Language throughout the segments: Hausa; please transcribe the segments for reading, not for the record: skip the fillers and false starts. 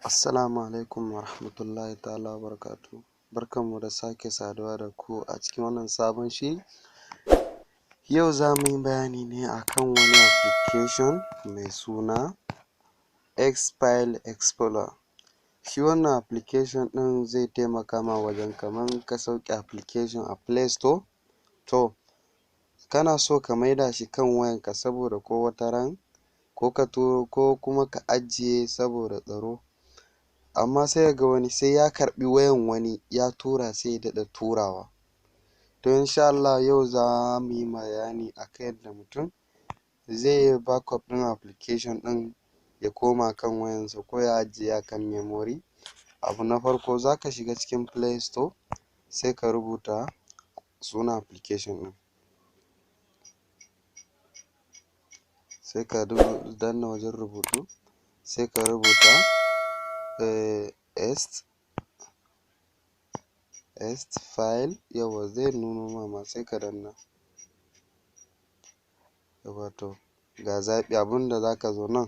Assalamu alaikum wa rahmatullahi ta'ala wa barakatuhu. Barkanmu da sake saduwa da ku a cikin wannan sabon shiri. Yau za mu yi bayani ne akan wani application mai suna X-File Explorer. Shi wannan application ɗin zai taimaka ma wajen kaman ka sauke application a playstore, to kana so ka maida shi kan wayanka saboda ko wataran ko ka turo ko kuma ka ajiye saboda tsaro. Amma sai ga wani sai ya karɓi wayan wani ya tura sai ya daɗa turawa. To insha Allah yau za mu yi bayani akan yadda mutum zai yi backup ɗin application ɗin ya koma kan wayansa ko ya ajiye a kan memory. Abu na farko za ka shiga cikin playstore sai ka rubuta sunan application ɗin, sai ka danna wajen rubutu sai ka rubuta X-File, yawa zai nuno ma sai ka danna. Yawa to ga zaɓi abinda za ka zo nan,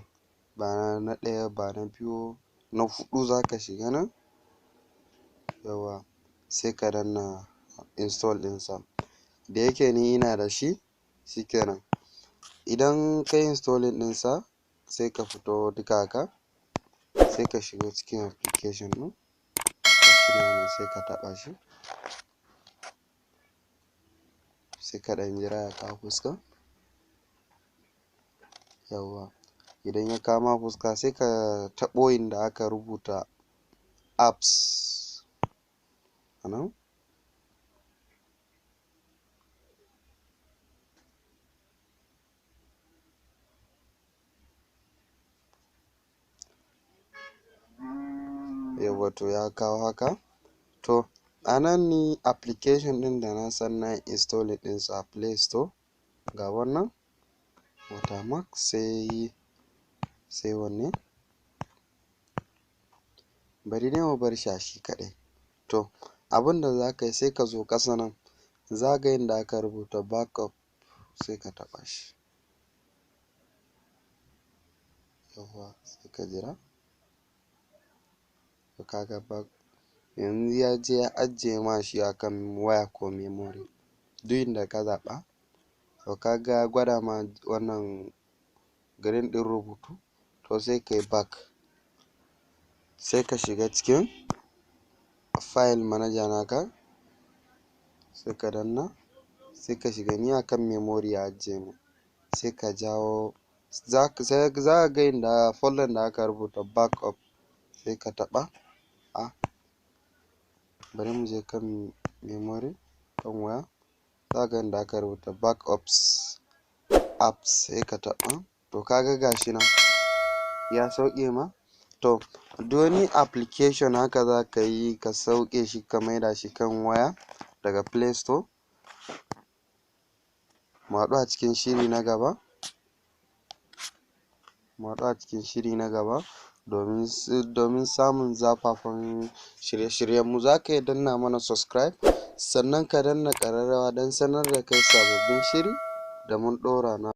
ba na ɗaya ba na biyu, na huɗu za ka shiga nan. Yawa sai ka danna install ɗinsa. Da yake ni ina da shi, shikenan. Idan ka yi installing ɗinsa sai ka fito duka haka, sai ka shiga cikin application ɗin, sai ka taɓa shi, sai ka ɗan jira ya kawo fuska. Yawa idan ya kama fuska sai ka taɓo inda aka rubuta apps a nan. Yawa to ya kawo haka. To a nan ni application ɗin da na san na installing ɗinsa a playstore ga wannan watermark, sai wanne, bari dai mu bar shi a shi kaɗai. To abinda za ka yi sai ka zo ƙasa nan, za ga inda aka rubuta backup sai ka taɓa shi. Yawa sai ka jira. To kaga yanzu ya je ya ajiye ma shi akan waya ko memory duk inda ka zaɓa. To kaga ya gwada ma wannan green ɗin rubutu, to sai ka yi back, sai ka shiga cikin file manager naka, sai ka danna, sai ka shiga, ni akan memory ya ajiye mu, sai ka jawo, za ka ga inda folder da aka rubuta backup sai ka taɓa. Bari mu je kan memory, kan waya, za ga inda aka rubuta backups apps sai ka taɓa. To kaga gashi nan ya sauke ma. To duk wani application haka za ka yi ka sauke shi ka maida shi kan waya daga playstore. Mu haɗu a cikin shiri na gaba. Domin samun zafafan shirye-shiryenmu za ka iya danna mana subscribe, sannan ka danna ƙararrawa don sanar da kai sababbin shiri da mun ɗora na.